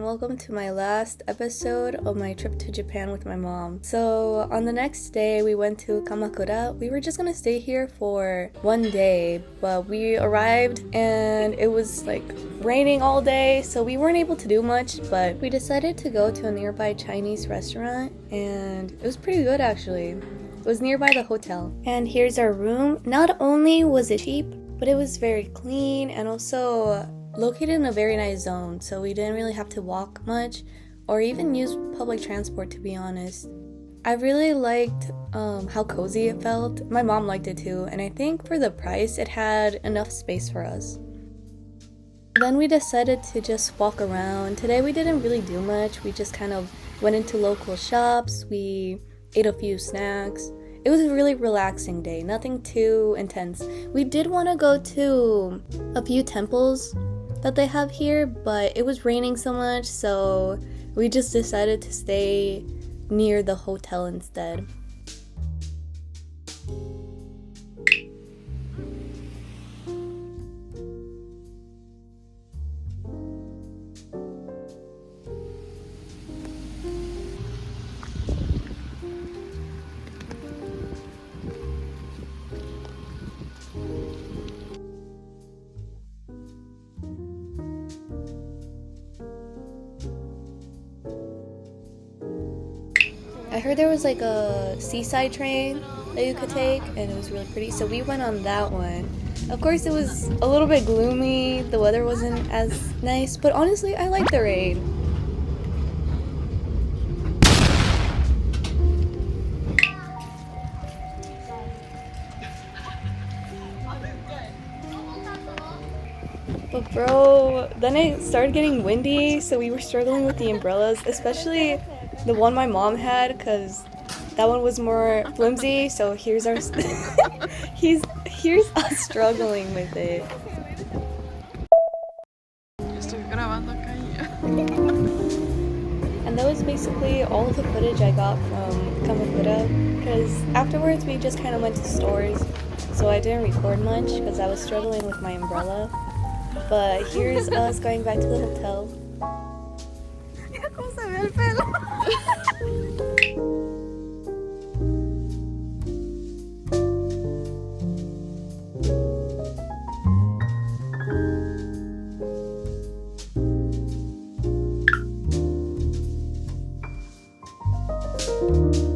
welcome to my last episode of my trip to Japan with my mom. So on the next day we went to Kamakura. We were just gonna stay here for one day, but we arrived and it was like raining all day, so we weren't able to do much, but we decided to go to a nearby Chinese restaurant and it was pretty good actually. It was nearby the hotel. And here's our room. Not only was it cheap, but it was very clean and also located in a very nice zone, so we didn't really have to walk much or even use public transport, to be honest. I really liked how cozy it felt. My mom liked it too, and I think for the price it had enough space for us. Then we decided to just walk around. Today we didn't really do much. We just kind of went into local shops, we ate a few snacks. It was a really relaxing day, nothing too intense. We did want to go to a few temples that they have here, but it was raining so much, so we just decided to stay near the hotel instead. I heard there was like a seaside train that you could take and it was really pretty, so we went on that one. Of course it was a little bit gloomy, the weather wasn't as nice, but honestly I liked the rain. But bro, then it started getting windy, so we were struggling with the umbrellas, especially the one my mom had, because that one was more flimsy, so here's our here's us struggling with it. And that was basically all of the footage I got from Kamakura, because afterwards we just kind of went to stores, so I didn't record much because I was struggling with my umbrella. But here's us going back to the hotel.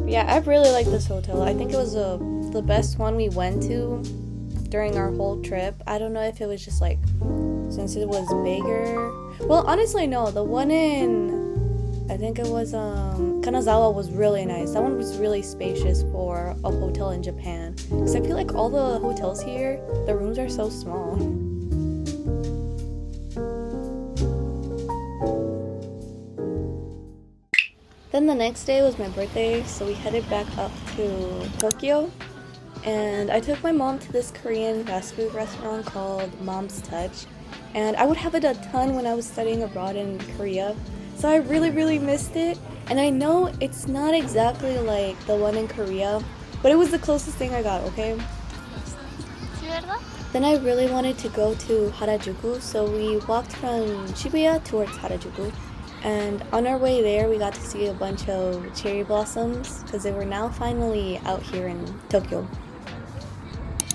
Yeah, I really like this hotel. I think it was the best one we went to during our whole trip. I don't know if it was just like since it was bigger. Well, honestly, no. The one in, I think it was Kanazawa was really nice. That one was really spacious for a hotel in Japan. Because I feel like all the hotels here, the rooms are so small. Then the next day was my birthday, so we headed back up to Tokyo. And I took my mom to this Korean fast food restaurant called Mom's Touch. And I would have it a ton when I was studying abroad in Korea. So I really missed it. And I know it's not exactly like the one in Korea, but it was the closest thing I got, okay? Then I really wanted to go to Harajuku, so we walked from Shibuya towards Harajuku. And on our way there, we got to see a bunch of cherry blossoms because they were now finally out here in Tokyo.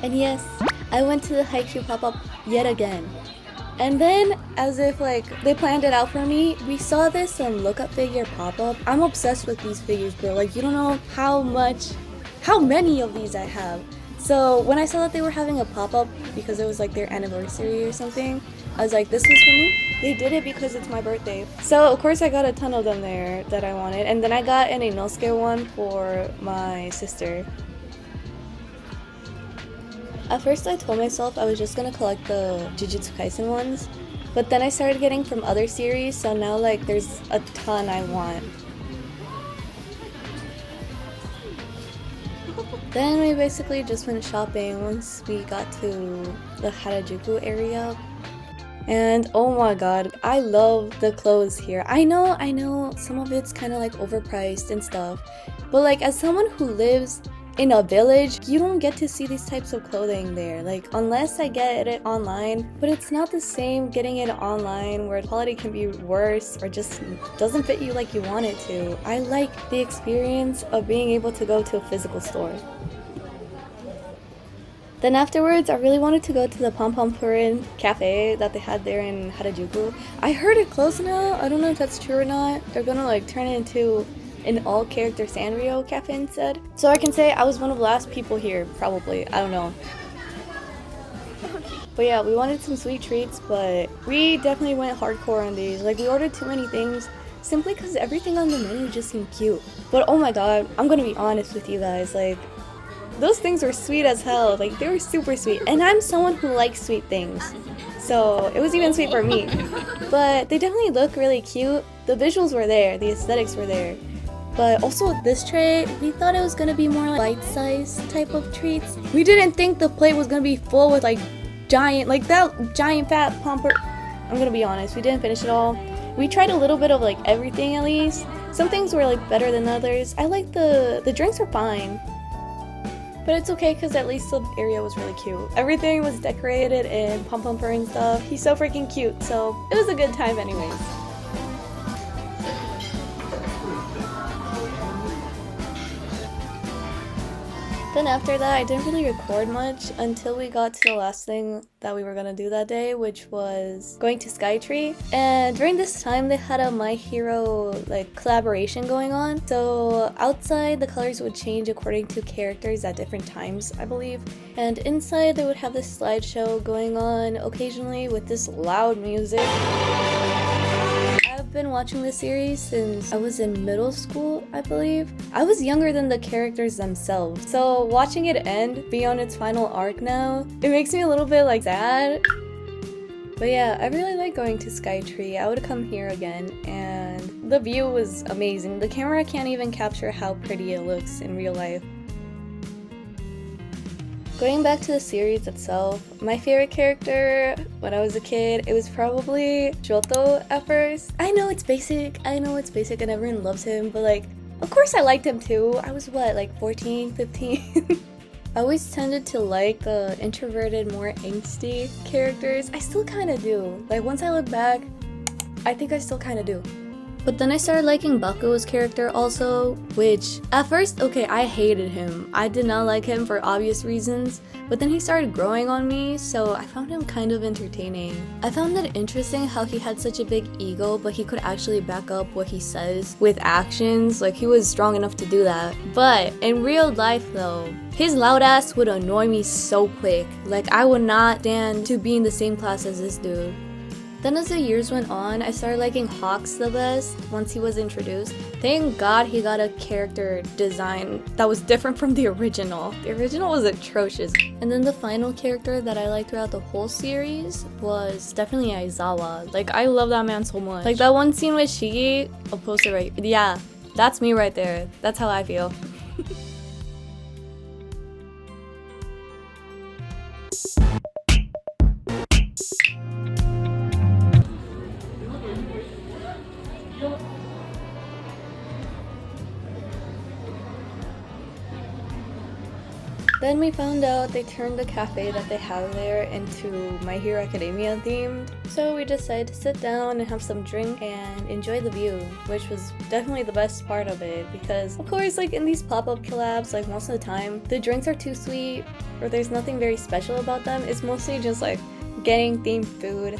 And yes, I went to the Haikyuu pop-up yet again. And then, as if like they planned it out for me, we saw this look-up figure pop-up. I'm obsessed with these figures, bro. Like, you don't know how many of these I have. So when I saw that they were having a pop-up because it was like their anniversary or something, I was like, this was for me. They did it because it's my birthday. So of course I got a ton of them there that I wanted. And then I got an Inosuke one for my sister. At first I told myself I was just gonna collect the Jujutsu Kaisen ones, but then I started getting from other series, so now like there's a ton I want. Then we basically just went shopping once we got to the Harajuku area. And oh my god, I love the clothes here. I know some of it's kind of like overpriced and stuff, but like as someone who lives in a village, you don't get to see these types of clothing there. Like, unless I get it online, but it's not the same getting it online where the quality can be worse or just doesn't fit you like you want it to. I like the experience of being able to go to a physical store. Then afterwards, I really wanted to go to the Puroland cafe that they had there in Harajuku. I heard it closed now. I don't know if that's true or not. They're gonna like turn it into an all-character Sanrio cafe instead. So I can say I was one of the last people here, probably. I don't know. But yeah, we wanted some sweet treats, but we definitely went hardcore on these. Like, we ordered too many things simply because everything on the menu just seemed cute. But oh my god, I'm gonna be honest with you guys, like, those things were sweet as hell. Like, they were super sweet. And I'm someone who likes sweet things. So it was even sweet for me. But they definitely look really cute. The visuals were there. The aesthetics were there. But also with this tray, we thought it was going to be more like bite-sized type of treats. We didn't think the plate was going to be full with like that giant fat pumper. I'm going to be honest. We didn't finish it all. We tried a little bit of like everything at least. Some things were like better than others. I like the drinks were fine. But it's okay because at least the area was really cute. Everything was decorated in pom-pom and stuff. He's so freaking cute, so it was a good time anyways. Then after that, I didn't really record much until we got to the last thing that we were gonna do that day, which was going to Skytree. And during this time, they had a My Hero like collaboration going on. So outside, the colors would change according to characters at different times, I believe. And inside, they would have this slideshow going on occasionally with this loud music. I've been watching this series since I was in middle school, I believe. I was younger than the characters themselves, so watching it end, be on its final arc now, it makes me a little bit like sad. But yeah, I really like going to Skytree. I would come here again, and the view was amazing. The camera can't even capture how pretty it looks in real life. Going back to the series itself, my favorite character when I was a kid, it was probably Shoto at first. I know it's basic and everyone loves him, but like, of course I liked him too. I was what, like 14, 15? I always tended to like the introverted, more angsty characters. I still kind of do. Like, once I look back, I think I still kind of do. But then I started liking Baku's character also, which at first, okay, I hated him. I did not like him for obvious reasons, but then he started growing on me, so I found him kind of entertaining. I found it interesting how he had such a big ego, but he could actually back up what he says with actions. Like, he was strong enough to do that. But in real life though, his loud ass would annoy me so quick. Like, I would not stand to be in the same class as this dude. Then as the years went on, I started liking Hawks the best once he was introduced. Thank God he got a character design that was different from the original. The original was atrocious. And then the final character that I liked throughout the whole series was definitely Aizawa. Like, I love that man so much. Like, that one scene with Shigi, I'll post it right. Yeah, that's me right there. That's how I feel. Then we found out they turned the cafe that they have there into My Hero Academia themed. So we decided to sit down and have some drink and enjoy the view, which was definitely the best part of it because, of course, like in these pop-up collabs, like most of the time, the drinks are too sweet or there's nothing very special about them. It's mostly just like getting themed food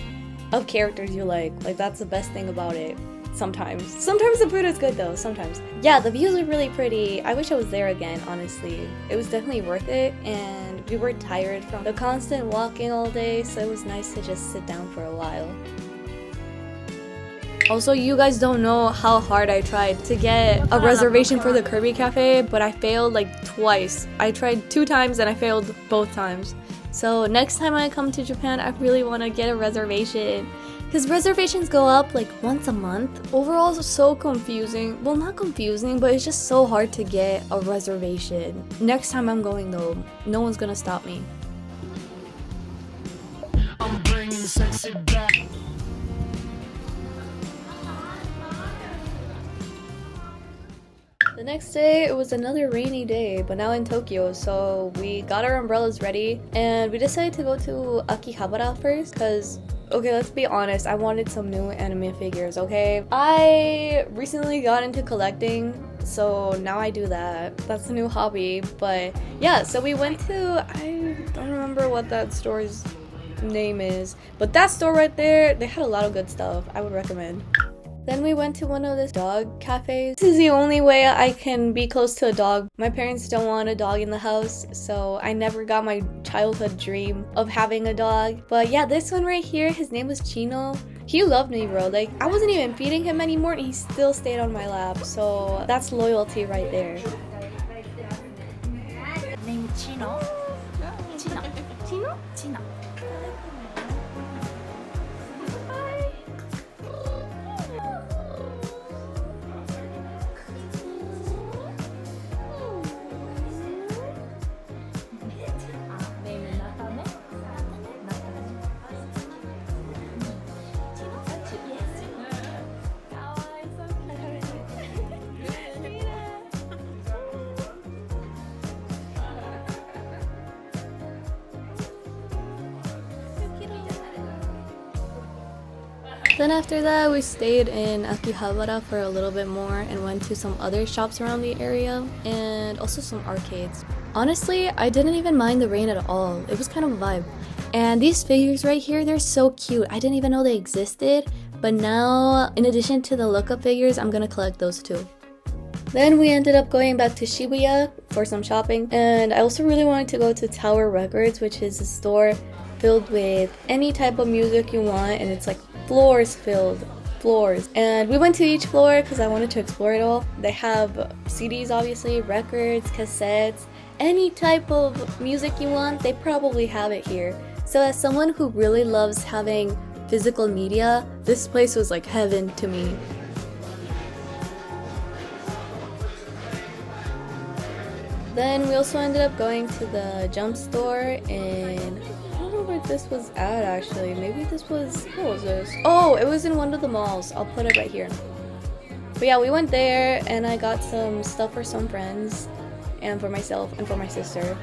of characters you like. Like, that's the best thing about it. Sometimes the food is good though, sometimes. Yeah, the views are really pretty. I wish I was there again, honestly. It was definitely worth it, and we were tired from the constant walking all day, so it was nice to just sit down for a while. Also, you guys don't know how hard I tried to get a reservation for the Kirby Cafe, but I failed like twice. I tried 2 times and I failed both times. So next time I come to Japan, I really want to get a reservation. Because reservations go up like once a month. Overall, it's so confusing. Well, not confusing, but it's just so hard to get a reservation. Next time I'm going though, no one's gonna stop me. I'm bringing sexy back. The next day, it was another rainy day, but now in Tokyo, so we got our umbrellas ready, and we decided to go to Akihabara first, because, okay, let's be honest, I wanted some new anime figures, okay? I recently got into collecting, so now I do that. That's a new hobby, but yeah, so we went to, I don't remember what that store's name is, but that store right there, they had a lot of good stuff. I would recommend. Then we went to one of the dog cafes. This is the only way I can be close to a dog. My parents don't want a dog in the house, so I never got my childhood dream of having a dog. But yeah, this one right here, his name was Chino. He loved me, bro. Like, I wasn't even feeding him anymore and he still stayed on my lap. So that's loyalty right there. Name Chino. Chino. Chino? Chino. Then after that, we stayed in Akihabara for a little bit more and went to some other shops around the area and also some arcades. Honestly, I didn't even mind the rain at all. It was kind of a vibe. And these figures right here, they're so cute. I didn't even know they existed, but now, in addition to the look-up figures, I'm gonna collect those too. Then we ended up going back to Shibuya for some shopping, and I also really wanted to go to Tower Records, which is a store filled with any type of music you want, and it's like floors. And we went to each floor because I wanted to explore it all. They have CDs, obviously, records, cassettes, any type of music you want, they probably have it here. So as someone who really loves having physical media, this place was like heaven to me. Then we also ended up going to the jump store in, I don't know where this was at actually. Maybe this was, what was this? Oh, it was in one of the malls. I'll put it right here. But yeah, we went there and I got some stuff for some friends and for myself and for my sister.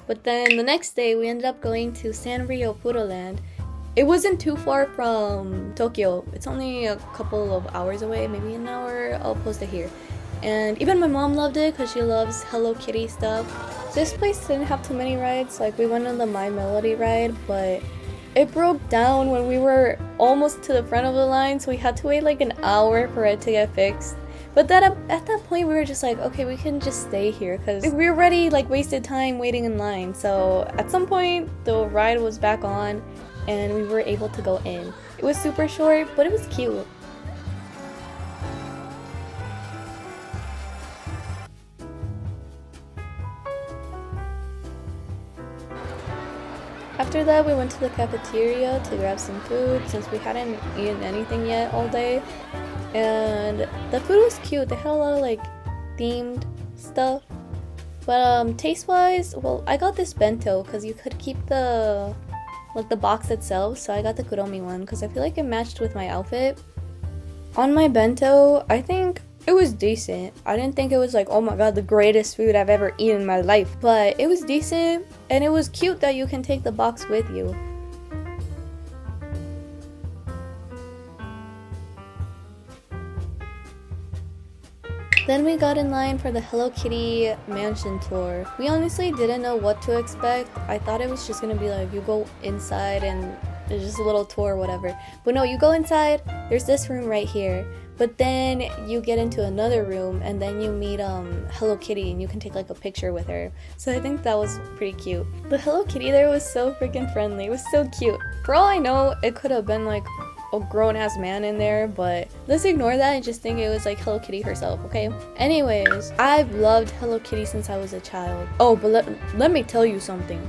But then the next day we ended up going to Sanrio Puroland. It wasn't too far from Tokyo. It's only a couple of hours away, maybe an hour. I'll post it here. And even my mom loved it because she loves Hello Kitty stuff. This place didn't have too many rides. Like, we went on the My Melody ride, but it broke down when we were almost to the front of the line, so we had to wait like an hour for it to get fixed. But then at that point we were just like, okay, we can just stay here because we already like wasted time waiting in line. So at some point the ride was back on and we were able to go in. It was super short, but it was cute. After that, we went to the cafeteria to grab some food since we hadn't eaten anything yet all day. And the food was cute. They had a lot of like themed stuff. But taste-wise, well, I got this bento because you could keep the box itself, so I got the kuromi one because I feel like it matched with my outfit. On my bento, I think it was decent. I didn't think it was like, oh my god, the greatest food I've ever eaten in my life. But it was decent, and it was cute that you can take the box with you. Then we got in line for the Hello Kitty mansion tour. We honestly didn't know what to expect. I thought it was just gonna be like, you go inside and there's just a little tour or whatever. But no, you go inside, there's this room right here. But then you get into another room and then you meet Hello Kitty and you can take like a picture with her. So I think that was pretty cute. The Hello Kitty there was so freaking friendly. It was so cute. For all I know, it could have been like a grown-ass man in there, but let's ignore that and just think it was like Hello Kitty herself, okay? Anyways, I've loved Hello Kitty since I was a child. Oh, but let me tell you something.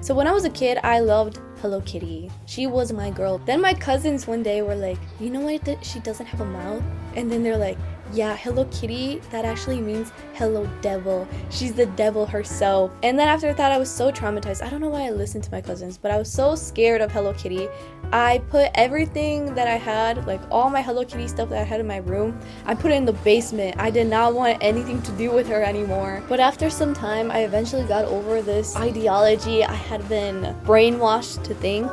So when I was a kid, I loved Hello Kitty. She was my girl. Then my cousins one day were like, you know what, she doesn't have a mouth? And then they're like, Yeah, Hello Kitty, that actually means hello devil. She's the devil herself. And then after that, I was so traumatized. I don't know why I listened to my cousins, but I was so scared of Hello Kitty. I put everything that I had, like all my Hello Kitty stuff that I had in my room, I put it in the basement. I did not want anything to do with her anymore. But after some time, I eventually got over this ideology I had been brainwashed to think.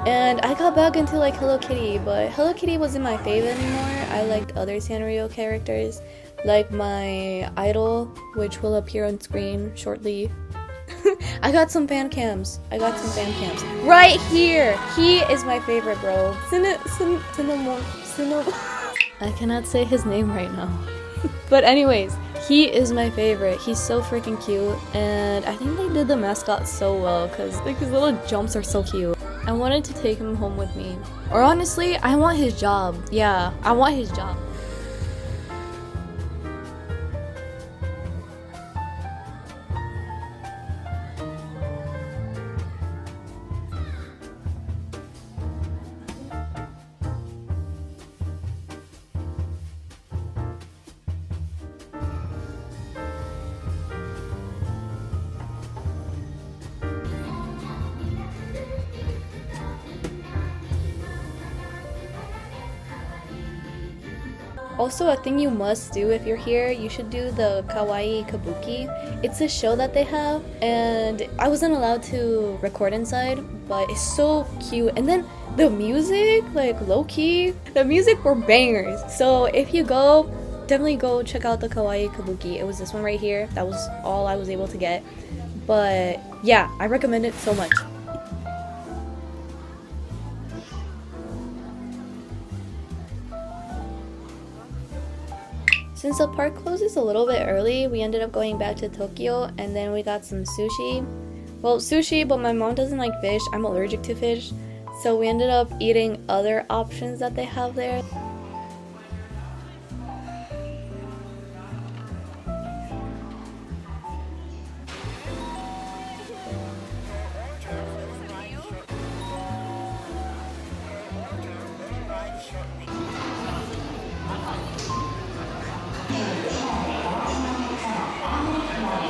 And I got back into like Hello Kitty, but Hello Kitty wasn't my fave anymore. I liked other Sanrio characters, like my idol, which will appear on screen shortly. I got some fan cams. Right here! He is my favorite, bro. I cannot say his name right now. But anyways, he is my favorite. He's so freaking cute, and I think they did the mascot so well because like his little jumps are so cute. I wanted to take him home with me. Or honestly, I want his job. Yeah, I want his job. Also, a thing you must do if you're here, you should do the Kawaii Kabuki. It's a show that they have, and I wasn't allowed to record inside, but it's so cute. And then the music, like low-key, the music were bangers. So if you go, definitely go check out the Kawaii Kabuki. It was this one right here. That was all I was able to get. But yeah, I recommend it so much. Since the park closes a little bit early, we ended up going back to Tokyo, and then we got some sushi. Well, sushi, but my mom doesn't like fish. I'm allergic to fish. So we ended up eating other options that they have there.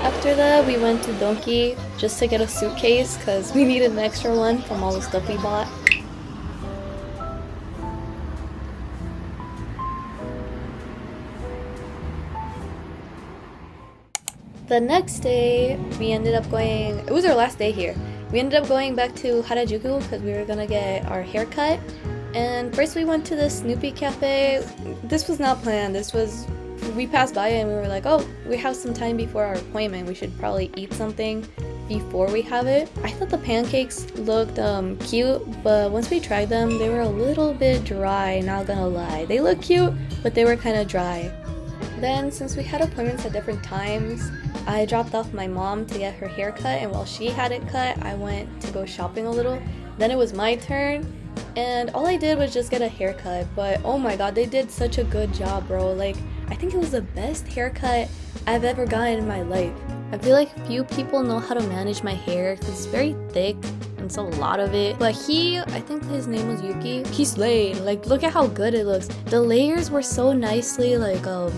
After that, we went to Donki just to get a suitcase because we needed an extra one from all the stuff we bought. The next day, we ended up going, it was our last day here. We ended up going back to Harajuku because we were gonna get our hair cut. And first we went to the Snoopy Cafe. This was not planned. We passed by and we were like, oh, we have some time before our appointment. We should probably eat something before we have it. I thought the pancakes looked cute, but once we tried them, they were a little bit dry, not gonna lie. They look cute, but they were kind of dry. Then, since we had appointments at different times, I dropped off my mom to get her hair cut, and while she had it cut, I went to go shopping a little. Then it was my turn, and all I did was just get a haircut, but oh my god, they did such a good job, bro. Like, I think it was the best haircut I've ever gotten in my life. I feel like few people know how to manage my hair because it's very thick and it's a lot of it. But I think his name was Yuki, he slayed. Like, look at how good it looks. The layers were so nicely, like, I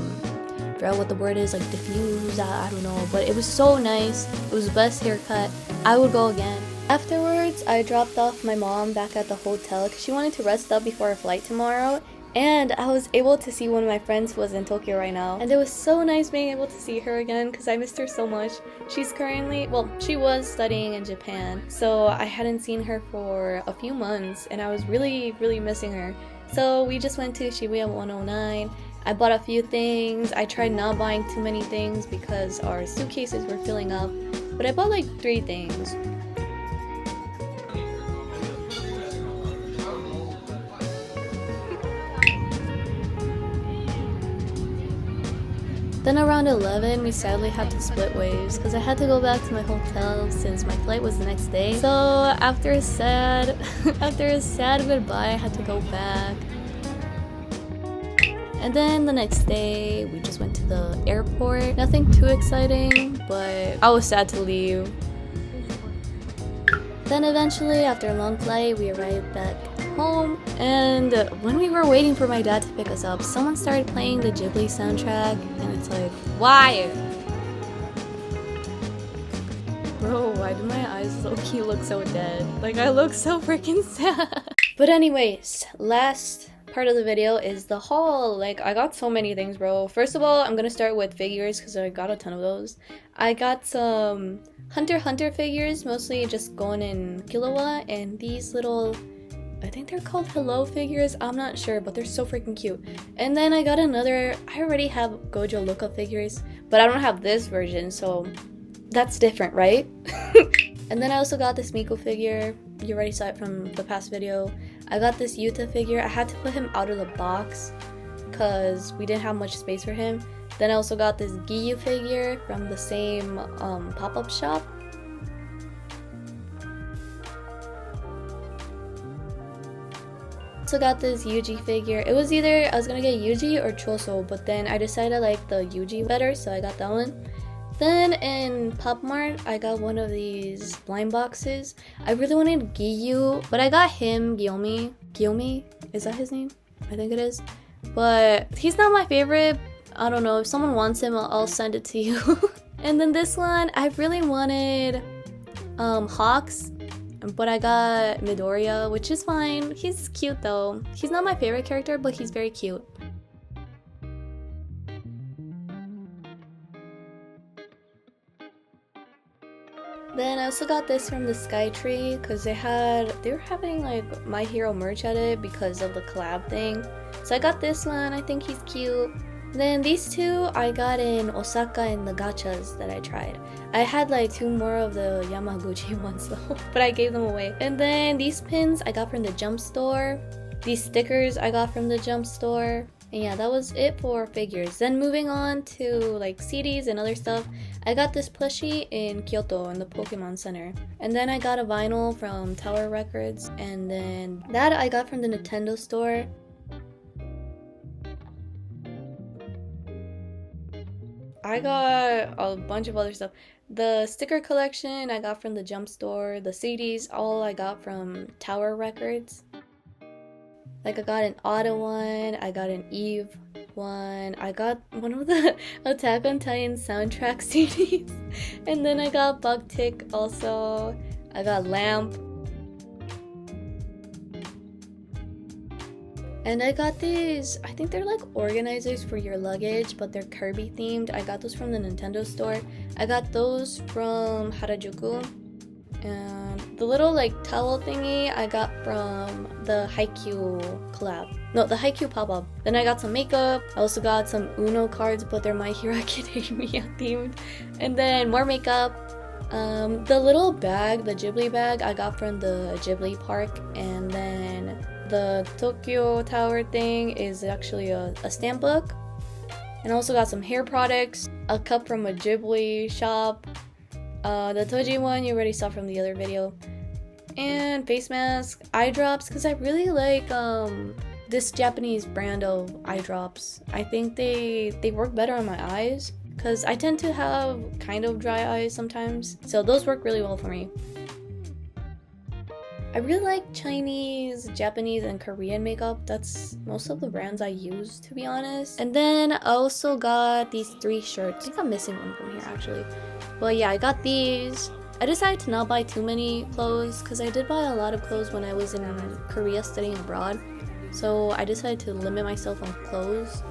forgot what the word is, like diffused, I don't know. But it was so nice. It was the best haircut. I would go again. Afterwards, I dropped off my mom back at the hotel because she wanted to rest up before her flight tomorrow. And I was able to see one of my friends who was in Tokyo right now. And it was so nice being able to see her again because I missed her so much. She's currently, well, she was studying in Japan. So I hadn't seen her for a few months and I was really, really missing her. So we just went to Shibuya 109. I bought a few things. I tried not buying too many things because our suitcases were filling up. But I bought like 3 things. Then around 11, we sadly had to split ways because I had to go back to my hotel since my flight was the next day. So after a sad goodbye, I had to go back. And then the next day, we just went to the airport. Nothing too exciting, but I was sad to leave. Then eventually, after a long flight, we arrived back home, and when we were waiting for my dad to pick us up, someone started playing the Ghibli soundtrack, and it's like, why? Bro, why do my eyes low-key look so dead? Like, I look so freaking sad. But anyways, last part of the video is the haul. Like, I got so many things, bro. First of all, I'm gonna start with figures because I got a ton of those. I got some Hunter x Hunter figures, mostly just going in kilowatt, and these little, I think they're called Hello figures, I'm not sure, but they're so freaking cute. And then I got another, I already have Gojo Luca figures, but I don't have this version, so that's different, right? And then I also got this Miko figure. You already saw it from the past video. I got this Yuta figure. I had to put him out of the box because we didn't have much space for him. Then I also got this Giyu figure from the same pop-up shop. Also got this Yuji figure. It was either I was gonna get Yuji or Choso, but then I decided I like the Yuji better, so I got that one. Then in Pop Mart, I got one of these blind boxes. I really wanted Giyu, but I got him, Giyomi. Giyomi? Is that his name? I think it is. But he's not my favorite. I don't know. If someone wants him, I'll send it to you. And then this one, I really wanted Hawks, but I got Midoriya, which is fine. He's cute though. He's not my favorite character, but he's very cute. Then I also got this from the Sky Tree because they were having like My Hero merch at it because of the collab thing. So I got this one. I think he's cute. Then these two I got in Osaka in the gachas that I tried. I had like 2 more of the Yamaguchi ones though, but I gave them away. And then these pins I got from the Jump store. These stickers I got from the Jump store. And yeah, that was it for figures. Then moving on to like CDs and other stuff, I got this plushie in Kyoto in the Pokemon Center. And then I got a vinyl from Tower Records. And then that I got from the Nintendo store. I got a bunch of other stuff. The sticker collection I got from the Jump store. The CDs, all I got from Tower Records. Like I got an Otta one, I got an Eve one, I got one of the Attack on Titan soundtrack CDs, and then I got Bug Tick also, I got Lamp, and I got these, I think they're like organizers for your luggage, but they're Kirby themed. I got those from the Nintendo store. I got those from Harajuku. And the little like towel thingy I got from the Haikyuu collab. No, the Haikyuu pop-up. Then I got some makeup. I also got some Uno cards, but they're My Hero Academia themed. And then more makeup. The little bag, the Ghibli bag, I got from the Ghibli park. And then the Tokyo Tower thing is actually a stamp book. And I also got some hair products, a cup from a Ghibli shop. The Toji one you already saw from the other video, and face mask, eye drops, because I really like this Japanese brand of eye drops. I think they work better on my eyes because I tend to have kind of dry eyes sometimes, so those work really well for me. I really like Chinese, Japanese, and Korean makeup. That's most of the brands I use, to be honest. And then I also got these 3 shirts. I think I'm missing one from here actually. But yeah, I got these. I decided to not buy too many clothes because I did buy a lot of clothes when I was in Korea studying abroad. So I decided to limit myself on clothes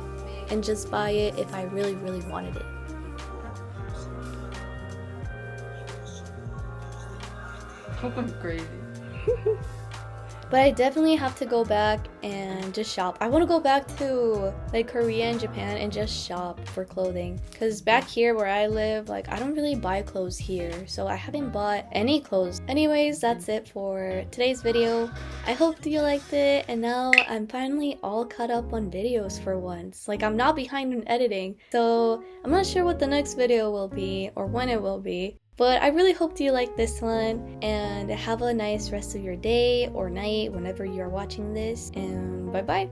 and just buy it if I really, really wanted it. I'm crazy. But I definitely have to go back and just shop. I want to go back to like Korea and Japan and just shop for clothing. Because back here where I live, like I don't really buy clothes here. So I haven't bought any clothes. Anyways, that's it for today's video. I hope you liked it. And now I'm finally all caught up on videos for once. Like I'm not behind in editing. So I'm not sure what the next video will be or when it will be. But I really hope you like this one, and have a nice rest of your day or night whenever you're watching this, and bye bye!